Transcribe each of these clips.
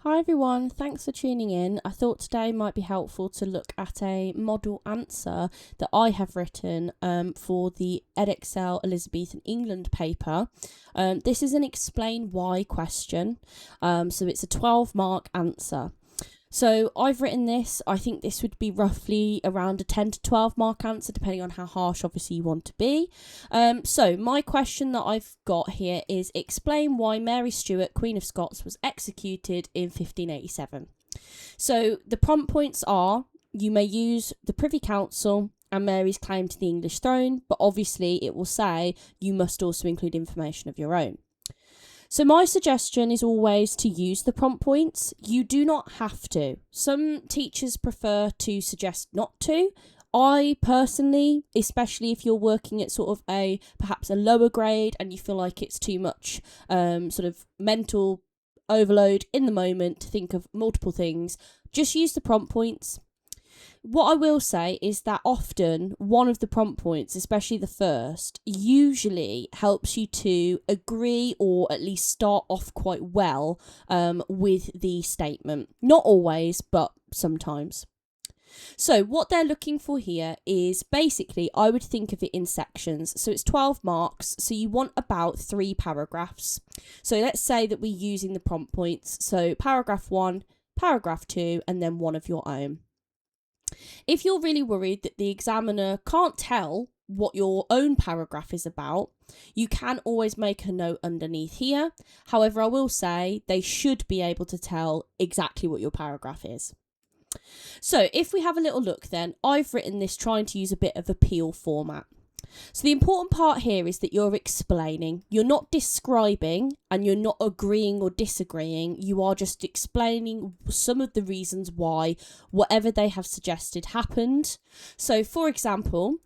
Hi everyone, thanks for tuning in. I thought today might be helpful to look at a model answer that I have written for the Edexcel Elizabethan England paper. This is an explain why question, so it's a 12-mark answer. So I've written this. I think this would be roughly around a 10 to 12 mark answer, depending on how harsh obviously you want to be. So my question that I've got here is explain why Mary Stuart, Queen of Scots, was executed in 1587. So the prompt points are, you may use the Privy Council and Mary's claim to the English throne, but obviously it will say you must also include information of your own. So my suggestion is always to use the prompt points. You do not have to. Some teachers prefer to suggest not to. I personally, especially if you're working at sort of perhaps a lower grade and you feel like it's too much sort of mental overload in the moment to think of multiple things, just use the prompt points. What I will say is that often one of the prompt points, especially the first, usually helps you to agree or at least start off quite well with the statement. Not always, but sometimes. So what they're looking for here is basically, I would think of it in sections. So it's 12 marks, so you want about 3 paragraphs. So let's say that we're using the prompt points. So paragraph 1, paragraph 2, and then one of your own. If you're really worried that the examiner can't tell what your own paragraph is about, you can always make a note underneath here. However, I will say they should be able to tell exactly what your paragraph is. So if we have a little look then, I've written this trying to use a bit of a peel format. So the important part here is that you're explaining. You're not describing and you're not agreeing or disagreeing. You are just explaining some of the reasons why whatever they have suggested happened. So for example,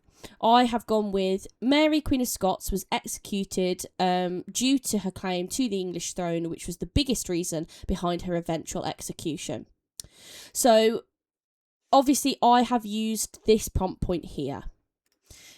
I have gone with Mary, Queen of Scots, was executed due to her claim to the English throne, which was the biggest reason behind her eventual execution. So obviously I have used this prompt point here.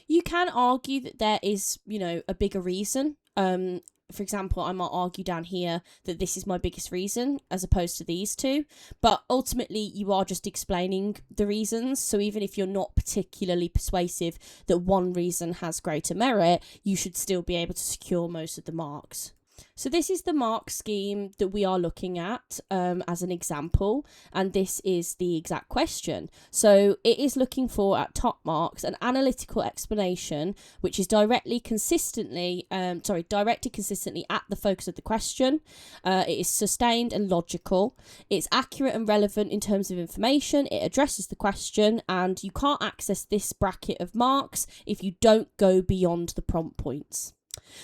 You can argue that there is, a bigger reason. For example, I might argue down here that this is my biggest reason as opposed to these two. But ultimately, you are just explaining the reasons. So even if you're not particularly persuasive that one reason has greater merit, you should still be able to secure most of the marks. So this is the mark scheme that we are looking at as an example, and this is the exact question. So it is looking for, at top marks, an analytical explanation which is directed consistently at the focus of the question. It is sustained and logical. It's accurate and relevant in terms of information. It addresses the question, and you can't access this bracket of marks if you don't go beyond the prompt points.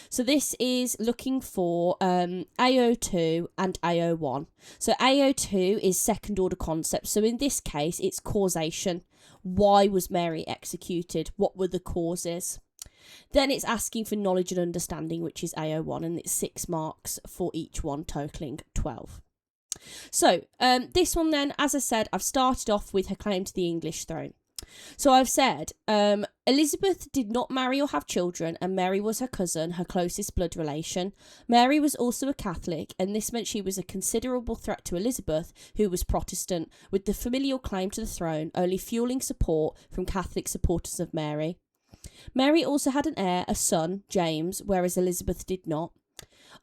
So this is looking for AO2 and AO1. So AO2 is second order concept. So in this case, it's causation. Why was Mary executed? What were the causes? Then it's asking for knowledge and understanding, which is AO1, and it's 6 marks for each one, totaling 12. So this one then, as I said, I've started off with her claim to the English throne. So I've said, Elizabeth did not marry or have children, and Mary was her cousin, her closest blood relation. Mary was also a Catholic, and this meant she was a considerable threat to Elizabeth, who was Protestant, with the familial claim to the throne only fueling support from Catholic supporters of Mary. Mary also had an heir, a son, James, whereas Elizabeth did not.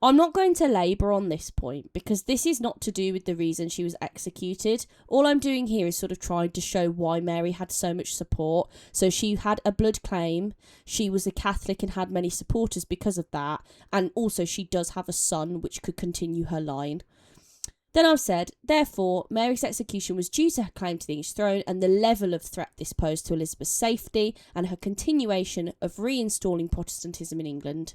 I'm not going to labour on this point because this is not to do with the reason she was executed. All I'm doing here is sort of trying to show why Mary had so much support. So she had a blood claim, she was a Catholic and had many supporters because of that, and also she does have a son which could continue her line. Then I've said, therefore, Mary's execution was due to her claim to the English throne and the level of threat this posed to Elizabeth's safety and her continuation of reinstalling Protestantism in England.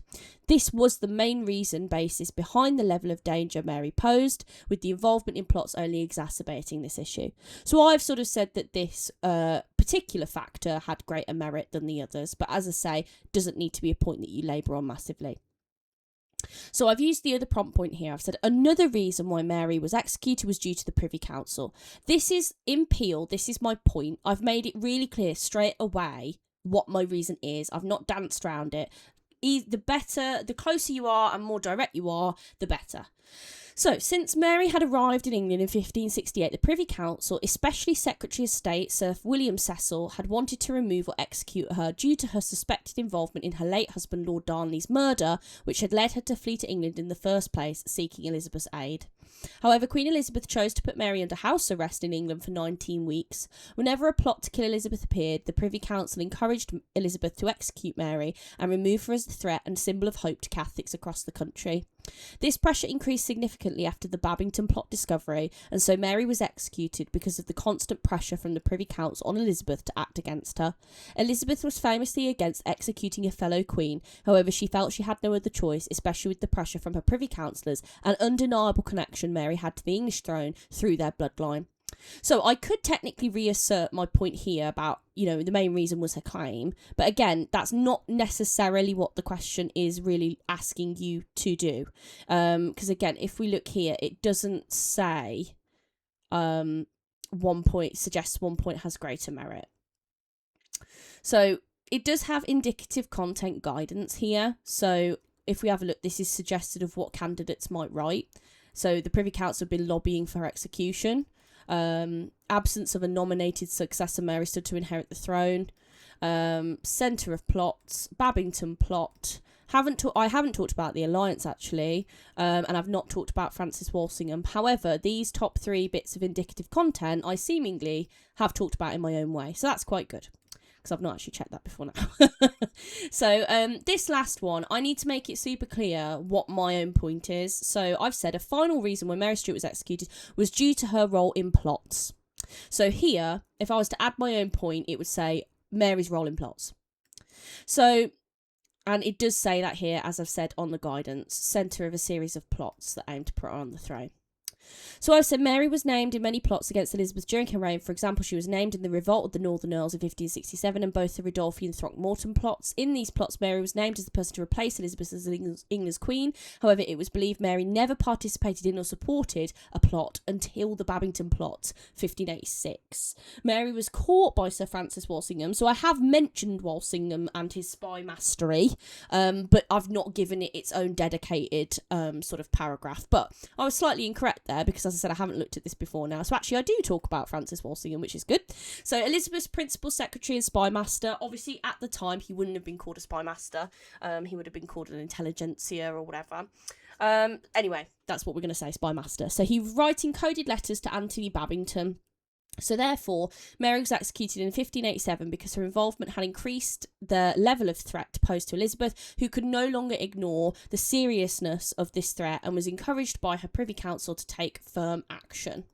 This was the main basis behind the level of danger Mary posed, with the involvement in plots only exacerbating this issue. So I've sort of said that this particular factor had greater merit than the others, but as I say, doesn't need to be a point that you labour on massively. So I've used the other prompt point here. I've said another reason why Mary was executed was due to the Privy Council. This is in Peel. This is my point. I've made it really clear straight away what my reason is. I've not danced around it. The closer you are and more direct you are, the better. So, since Mary had arrived in England in 1568, the Privy Council, especially Secretary of State Sir William Cecil, had wanted to remove or execute her due to her suspected involvement in her late husband Lord Darnley's murder, which had led her to flee to England in the first place, seeking Elizabeth's aid. However, Queen Elizabeth chose to put Mary under house arrest in England for 19 weeks. Whenever a plot to kill Elizabeth appeared, the Privy Council encouraged Elizabeth to execute Mary and remove her as a threat and symbol of hope to Catholics across the country. This pressure increased significantly after the Babington plot discovery, and so Mary was executed because of the constant pressure from the Privy Council on Elizabeth to act against her. Elizabeth was famously against executing a fellow queen, however she felt she had no other choice, especially with the pressure from her Privy Councillors and undeniable connection Mary had to the English throne through their bloodline. So I could technically reassert my point here about, the main reason was her claim. But again, that's not necessarily what the question is really asking you to do. Because again, if we look here, it doesn't say 1 point, suggests 1 point has greater merit. So it does have indicative content guidance here. So if we have a look, this is suggested of what candidates might write. So the Privy Council have been lobbying for her execution. Absence of a nominated successor, Mary stood to inherit the throne. Centre of plots, Babington plot. I haven't talked about the alliance actually, and I've not talked about Francis Walsingham. However, these top 3 bits of indicative content I seemingly have talked about in my own way, so that's quite good. Because I've not actually checked that before now. So this last one, I need to make it super clear what my own point is. So I've said a final reason why Mary Stuart was executed was due to her role in plots. So here, if I was to add my own point, it would say Mary's role in plots. So, and it does say that here, as I've said on the guidance, centre of a series of plots that aim to put her on the throne. So I've said Mary was named in many plots against Elizabeth during her reign. For example, she was named in the Revolt of the Northern Earls in 1567 and both the Ridolfi and Throckmorton plots. In these plots, Mary was named as the person to replace Elizabeth as England's queen. However, it was believed Mary never participated in or supported a plot until the Babington plot, 1586. Mary was caught by Sir Francis Walsingham, so I have mentioned Walsingham and his spy mastery, but I've not given it its own dedicated sort of paragraph. But I was slightly incorrect there, because as I said, I haven't looked at this before now. So actually I do talk about Francis Walsingham, which is good. So Elizabeth's principal secretary and spy master. Obviously at the time he wouldn't have been called a spy master. He would have been called an intelligentsia or whatever. Anyway, that's what we're going to say, spy master. So he was writing coded letters to Anthony Babington. So therefore, Mary was executed in 1587 because her involvement had increased the level of threat posed to Elizabeth, who could no longer ignore the seriousness of this threat and was encouraged by her Privy Council to take firm action.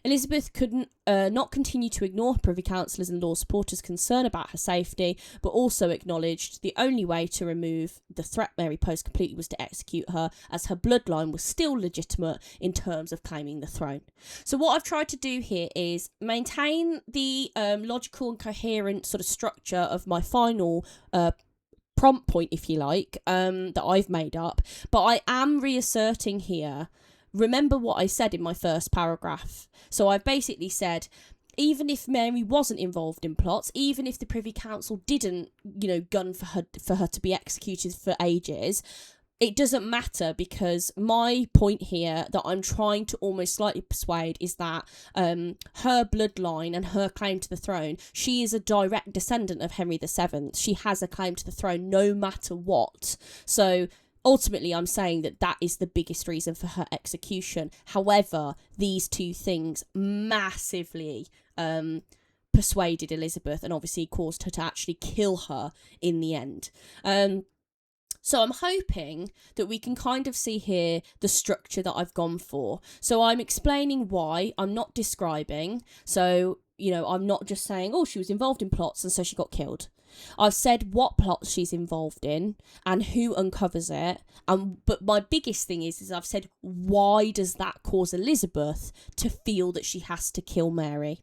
Elizabeth could not continue to ignore her Privy Councillors and law supporters' concern about her safety, but also acknowledged the only way to remove the threat Mary posed completely was to execute her, as her bloodline was still legitimate in terms of claiming the throne. So what I've tried to do here is maintain the logical and coherent sort of structure of my final prompt point, if you like, that I've made up, but I am reasserting here. Remember what I said in my first paragraph. So I've basically said, even if Mary wasn't involved in plots, even if the Privy Council didn't, gun for her to be executed for ages, it doesn't matter, because my point here that I'm trying to almost slightly persuade is that her bloodline and her claim to the throne, she is a direct descendant of Henry VII. She has a claim to the throne no matter what. So ultimately, I'm saying that is the biggest reason for her execution. However, these two things massively persuaded Elizabeth and obviously caused her to actually kill her in the end. So I'm hoping that we can kind of see here the structure that I've gone for. So I'm explaining why, I'm not describing. So, I'm not just saying, oh, she was involved in plots and so she got killed. I've said what plots she's involved in and who uncovers it. But my biggest thing is I've said, why does that cause Elizabeth to feel that she has to kill Mary?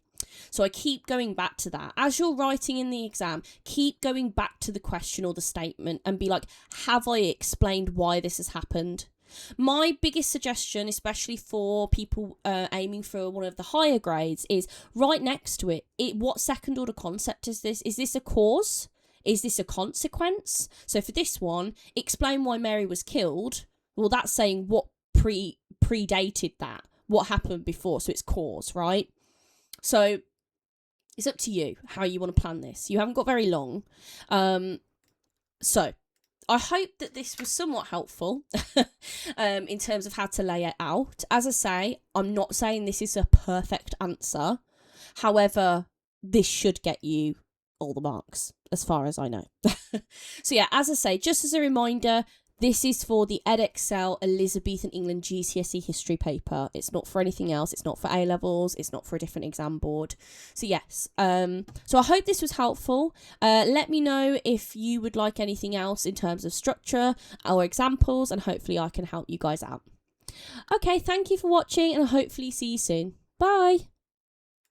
So I keep going back to that. As you're writing in the exam, keep going back to the question or the statement and be like, have I explained why this has happened? My biggest suggestion, especially for people aiming for one of the higher grades, is right next to it, what second order concept is this? Is this a cause? Is this a consequence? So for this one, explain why Mary was killed. Well, that's saying what predated that. What happened before? So it's cause, right? So it's up to you how you want to plan this. You haven't got very long. So I hope that this was somewhat helpful in terms of how to lay it out. As I say, I'm not saying this is a perfect answer. However, this should get you all the marks, as far as I know. So yeah, as I say, just as a reminder, this is for the Edexcel Elizabethan England GCSE history paper. It's not for anything else. It's not for A-levels. It's not for a different exam board. So yes, so I hope this was helpful. Let me know if you would like anything else in terms of structure or examples, and hopefully I can help you guys out. Okay, thank you for watching, and hopefully see you soon. Bye!